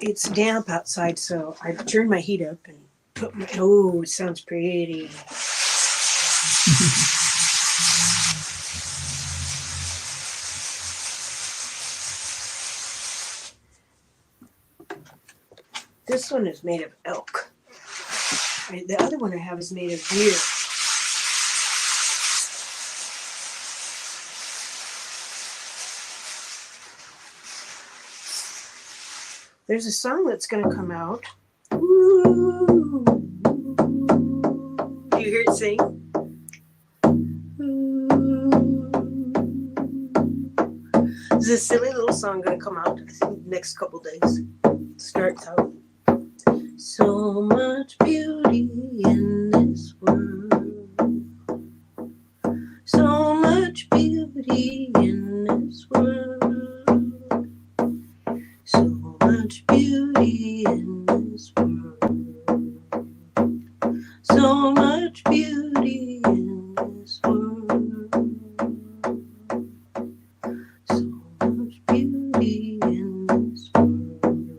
it's damp outside, so I turned my heat up and put my. Oh, it sounds pretty. This one is made of elk. The other one I have is made of deer. There's a song that's going to come out. Ooh. Do you hear it sing? There's a silly little song going to come out next couple days. Starts out. So much beauty in this world. So much beauty in this world. So much beauty in this world. So much beauty in this world. So much beauty in this world.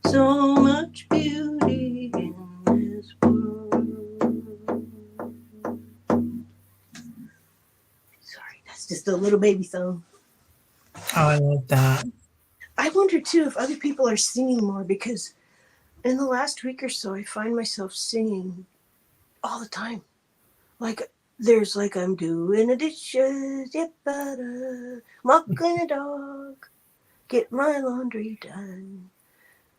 So much beauty in this world. Sorry, that's just a little baby song. Oh, I love that. I wonder too if other people are singing more, because in the last week or so I find myself singing all the time. Like there's like I'm doing the dishes, yep, walking the dog, get my laundry done.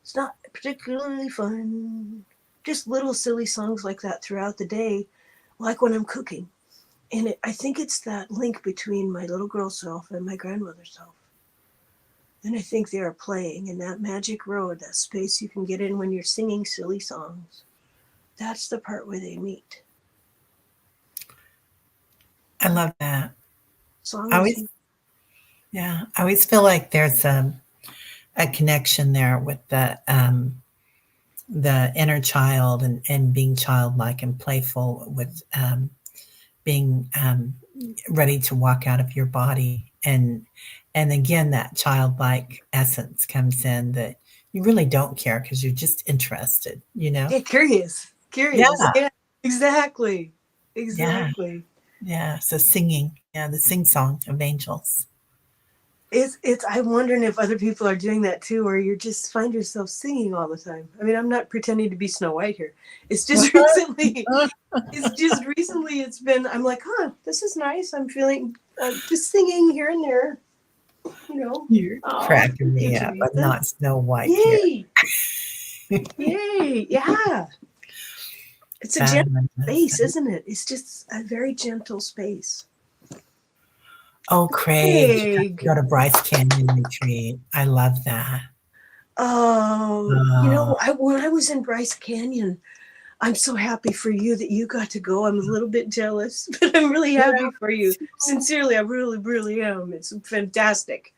It's not particularly fun. Just little silly songs like that throughout the day, like when I'm cooking. And I think it's that link between my little girl self and my grandmother self. And I think they are playing in that magic road, that space you can get in when you're singing silly songs. That's the part where they meet. I love that. Song I is always, yeah, I always feel like there's a connection there with the inner child and being childlike and playful with being ready to walk out of your body and again that childlike essence comes in that you really don't care because you're just interested, you know. yeah, curious. Curious. Yeah, Yeah, exactly. yeah, Exactly. yeah. So singing, yeah, the sing song of angels. It's I'm wondering if other people are doing that too, or you just find yourself singing all the time. I mean, I'm not pretending to be Snow White here. It's just recently it's been I'm like, huh, this is nice. I'm feeling just singing here and there, you know. You're Oh, cracking thank you, me up. I'm Teresa. not Snow White here. Yay. Yay. Yeah. It's a gentle space, Fabulous. isn't it? It's just a very gentle space. Oh, Craig, you got to Craig. go to Bryce Canyon Retreat. I love that. Oh, Uh, when I was in Bryce Canyon, I'm so happy for you that you got to go. I'm a little bit jealous, but I'm really happy for you. Sincerely, I really, really am. It's fantastic.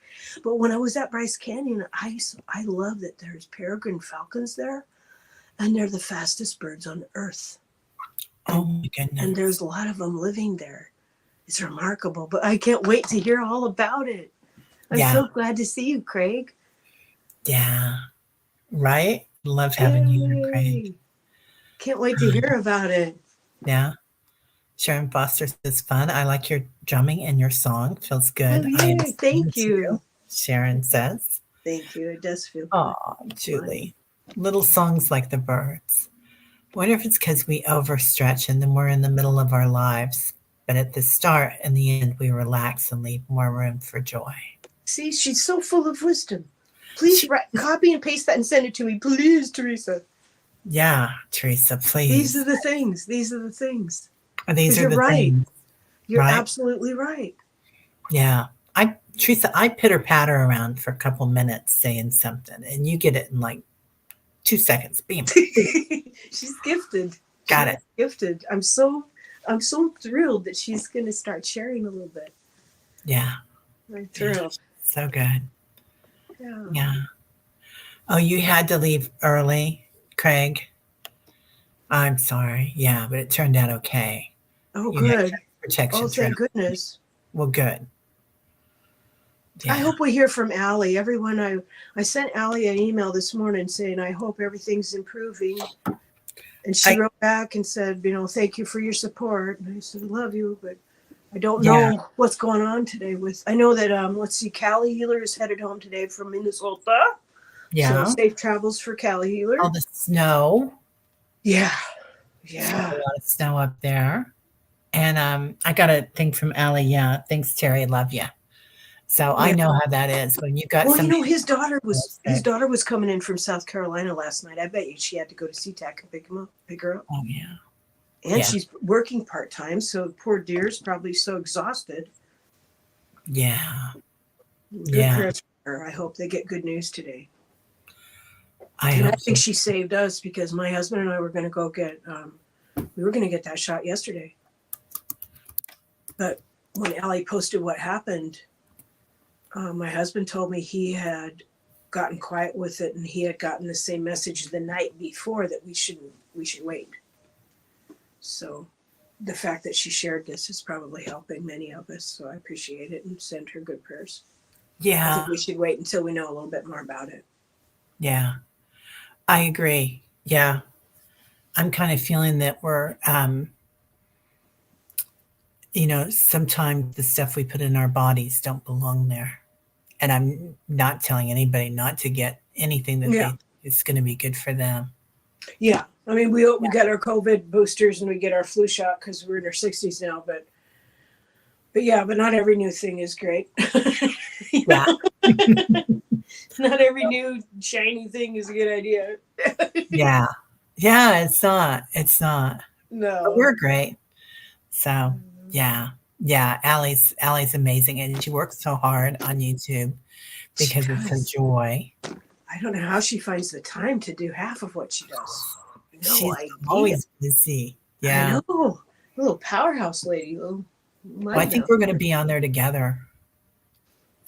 But when I was at Bryce Canyon, I love that there's peregrine falcons there, and they're the fastest birds on earth. oh my And goodness. there's a lot of them living there. It's remarkable, but I can't wait to hear all about it. I'm Yeah, so glad to see you, Craig. yeah. Right? Love having you here, Craig. Yay! Can't wait to hear about it. Yeah. Sharon Foster says, fun. I like your drumming and your song. Feels Oh, good. I am yay! singing Thank to you. you. Sharon says. Thank you. It does feel Oh, good. Fun. Julie. Little songs like the birds. Wonder if it's because we overstretch and then we're in the middle of our lives. But at the start and the end, we relax and leave more room for joy. See, she's so full of wisdom. Please She, copy and paste that and send it to me, please, Teresa. yeah, Teresa, These are please. the things. These are the things. These Because are you're the right. things, You're right? absolutely right. Yeah. Teresa, I pitter patter around for a couple minutes saying something, and you get it in like 2 seconds. Bam. She's gifted. Got She's it. gifted. I'm so thrilled that she's going to start sharing a little bit. Yeah. I'm Yeah. thrilled. So good. Yeah. Yeah. Oh, you had to leave early, Craig. I'm sorry. Yeah, but it turned out okay. Oh, You had good. Oh, protection throughout. thank goodness. Well, good. I Yeah. hope we hear from Allie. Everyone, I sent Allie an email this morning saying I hope everything's improving. And she I wrote back and said, thank you for your support. And I said, I love you, but I don't yeah. know what's going on today with. I know that let's see, Callie Healer is headed home today from Minnesota. So Yeah. safe travels for Callie Healer. All the snow. Yeah. She's got Yeah. a lot of snow up there. And I got a thing from Allie. Yeah. Thanks, Terry. Love you. So I Yeah. know how that is when you got Well, somebody his sick. daughter was coming in from South Carolina last night. I bet you she had to go to SeaTac and pick her up. Oh yeah. And Yeah. she's working part-time, so poor dear's probably so exhausted. Yeah. Good Yeah. prayers for her. I hope they get good news today. I And I hope think so. she saved us because my husband and I were going to go get we were going to get that shot yesterday. But when Allie posted what happened, my husband told me he had gotten quiet with it and he had gotten the same message the night before that we should wait. So the fact that she shared this is probably helping many of us. So I appreciate it and send her good prayers. I Yeah. think we should wait until we know a little bit more about it. Yeah. I agree. Yeah. I'm kind of feeling that we're sometimes the stuff we put in our bodies don't belong there. And I'm not telling anybody not to get anything that Yeah. they it's going to be good for them. Yeah. I mean, we got our COVID boosters and we get our flu shot because we're in our 60s now. But yeah, but not every new thing is great. Yeah. Not every new shiny thing is a good idea. Yeah. Yeah, it's not. It's not. But No. we're great. So, yeah. Yeah, Allie's amazing, and she works so hard on YouTube She because it's her does. joy. I don't know how she finds the time to do half of what she does. No She's idea. always busy. I Yeah. know. Little powerhouse lady. Little Well, I mud think now. we're gonna be on there together.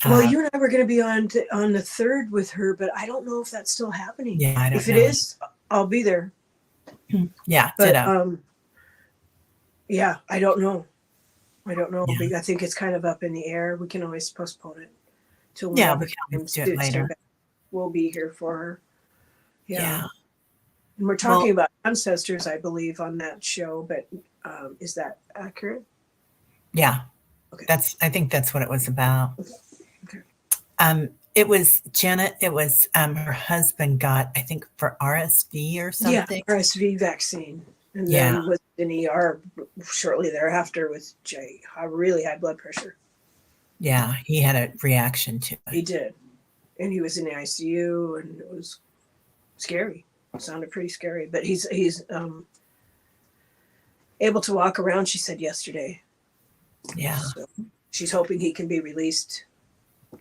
Well, Uh, you and I were going to be on the 3rd with her, but I don't know if that's still happening. yeah, I don't If it know. is, I'll be there. Yeah, But ditto. yeah, I don't know. I don't know. Yeah. I think it's kind of up in the air. We can always postpone it till Yeah, whenever we can always times do it suits her later. best. We'll be here for her. Yeah. Yeah. And we're Well, talking about ancestors, I believe, on that show, but is that accurate? yeah. Okay. I think that's what it was about. Okay. It was Janet, it was her husband got, I think, for RSV or Yeah, something. RSV vaccine. And Yeah. then was in ER shortly thereafter with really high blood pressure. Yeah. He had a reaction to He it. did. And he was in the ICU, and it was scary. It sounded pretty scary. But he's able to walk around, she said yesterday. Yeah. So she's hoping he can be released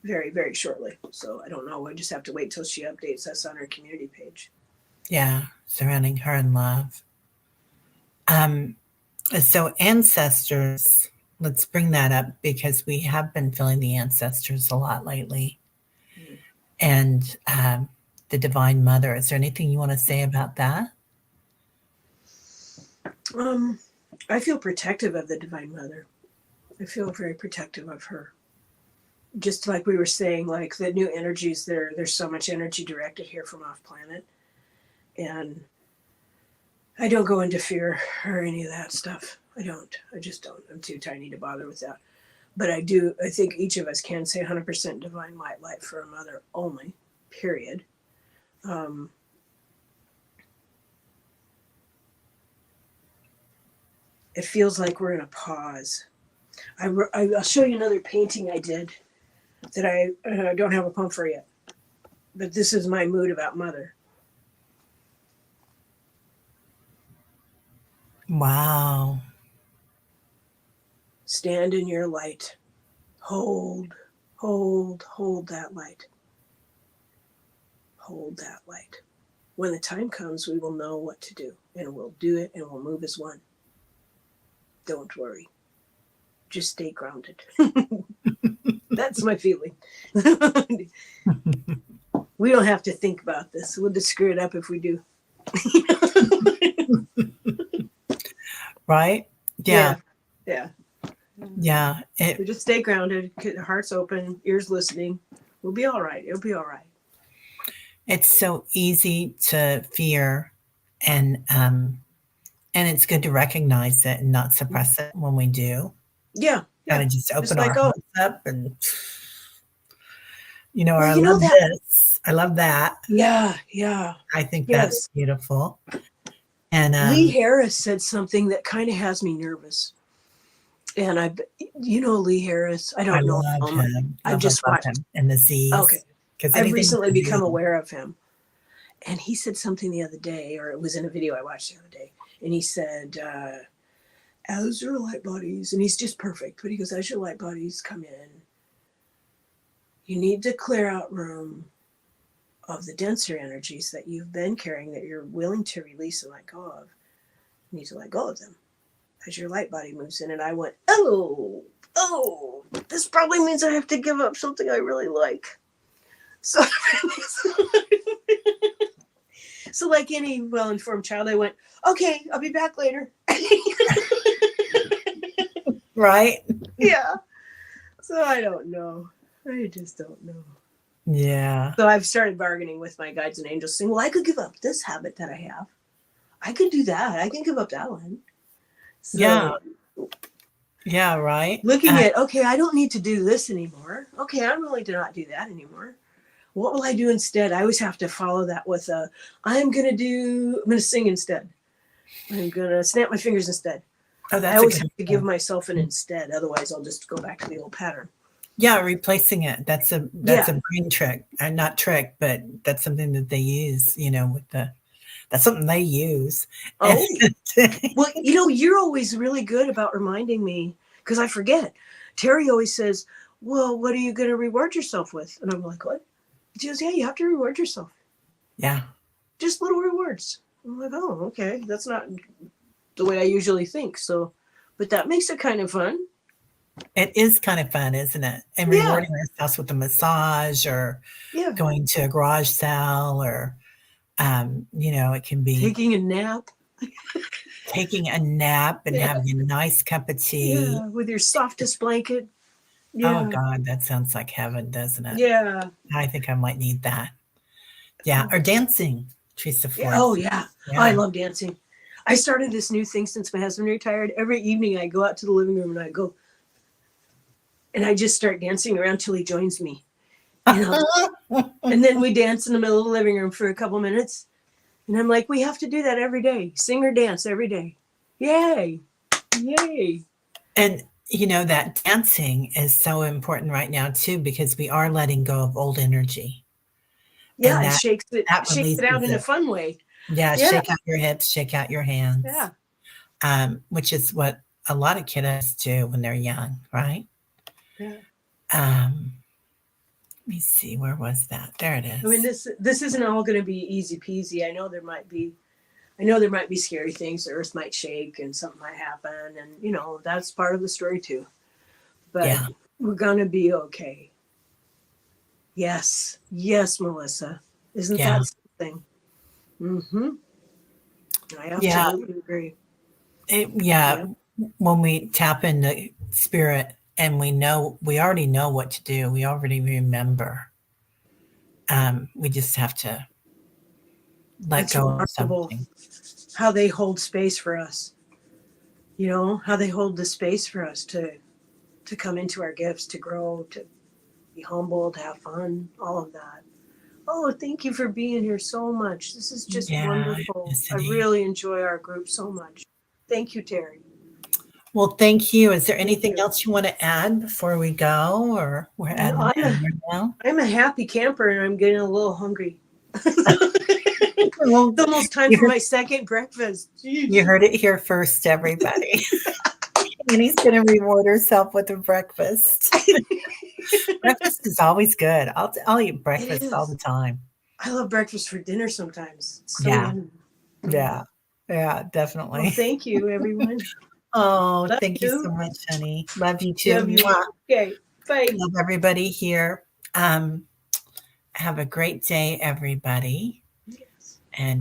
very, very shortly. So I don't know. I just have to wait till she updates us on her community page. Yeah. Surrounding her in love. So ancestors, let's bring that up because we have been feeling the ancestors a lot lately. Mm. And the Divine Mother. Is there anything you want to say about that? I feel protective of the Divine Mother. I feel very protective of her. Just like we were saying, like the new energies, there's so much energy directed here from off planet. And I don't go into fear or any of that stuff. I don't. I just don't. I'm too tiny to bother with that. But I do. I think each of us can say 100% divine light for a mother only, period. It feels like we're in a pause. I'll show you another painting I did that I don't have a poem for yet. But this is my mood about mother. Wow. Stand in your light. Hold that light. Hold that light. When the time comes, we will know what to do, and we'll do it, and we'll move as one. Don't worry. Just stay grounded. That's my feeling. We don't have to think about this. We'll just screw it up if we do. Right? Yeah. Yeah. Yeah. So just stay grounded, hearts open, ears listening. We'll be all right. It'll be all right. It's so easy to fear, and it's good to recognize it and not suppress it when we do. Yeah. Kind of just open like, our hearts up and or well, I you know love that. this. I love that. Yeah. I think Yes. that's beautiful. And Lee Harris said something that kind of has me nervous. And Lee Harris. I don't know love him. I just watched him and the Z's. Okay. I've recently become aware of him. And he said something the other day, or it was in a video I watched the other day. And he said, as your light bodies, and he's just perfect, but he goes, as your light bodies come in, you need to clear out room of the denser energies that you've been carrying that you're willing to release and let go of. You need to let go of them as your light body moves in. And I went, oh, this probably means I have to give up something I really like. So, so like any well-informed child, I went, okay, I'll be back later. Right? Yeah. So I don't know. I just don't know. Yeah. So I've started bargaining with my guides and angels, saying, well, I could give up this habit that I have. I could do that. I can give up that one. So, yeah. Yeah, right. Looking at, okay, I don't need to do this anymore. Okay, I'm willing to not do that anymore. What will I do instead? I always have to follow that with I'm going to sing instead. I'm going to snap my fingers instead. Oh, that's I always have to give myself an instead. Otherwise, I'll just go back to the old pattern. Yeah, replacing it. That's Yeah. a brain trick. Not trick, but that's something that they use, with that's something they use. And Oh, well, you're always really good about reminding me because I forget. Terry always says, "Well, what are you going to reward yourself with?" And I'm like, "What?" She goes, "Yeah, you have to reward yourself. yeah, Just little rewards." I'm like, "Oh, okay. That's not the way I usually think." So, but that makes it kind of fun. it is kind of fun, isn't it? And Yeah. rewarding ourselves with a massage or Yeah. going to a garage sale or, it can be Taking a nap. taking a nap and Yeah. having a nice cup of tea. Yeah. With your softest blanket. Oh Yeah. God, that sounds like heaven, doesn't it? Yeah. I think I might need that. Yeah, or dancing, Teresa Yeah. Oh, Fourth. yeah. Oh, I Yeah. love dancing. I started this new thing since my husband retired. Every evening I go out to the living room and I go and I just start dancing around till he joins me. You know, and then we dance in the middle of the living room for a couple minutes. And I'm like, we have to do that every day. Sing or dance every day. Yay. Yay. And that dancing is so important right now too because we are letting go of old energy, and Yeah, it that shakes it out releases in a it. fun way. Yeah, Yeah. shake out your hips, shake out your hands, Yeah. which is what a lot of kiddos do when they're young, right? Yeah. Um, let me see, where was that? There it I mean, is. this isn't all going to be easy peasy. I know there might be scary things. The earth might shake and something might happen, and that's part of the story too. But Yeah, we're gonna be okay. Yes, yes, Melissa. Isn't yeah, that something? Mm-hmm. I yeah, absolutely agree. yeah. Yeah. When we tap into spirit and we already know what to do, we already remember. We just have to let It's go of remarkable something. how they hold space for us. How they hold the space for us to come into our gifts, to grow, to be humble, to have fun, all of that. Oh, thank you for being here so much. This is just Yeah, wonderful. I ethnicity. really enjoy our group so much. Thank you, Terry. Well, thank you. Is there Thank anything you. else you want to add before we go, or we're at No, an hour now? I'm a happy camper and I'm getting a little hungry. It's Well, almost time you for heard, my second breakfast. you Jeez. heard it here first, everybody. Annie's going to reward herself with a breakfast. Breakfast is always good. I'll eat It breakfast all the is. time. I love breakfast for dinner sometimes. It's so Yeah, yummy. Yeah. yeah, yeah, Well, definitely. thank you, everyone. Oh, Love thank you so you. much, honey. Love you too. Love you. Mwah. Okay. Bye. Love everybody here. Have a great day, everybody. Yes. And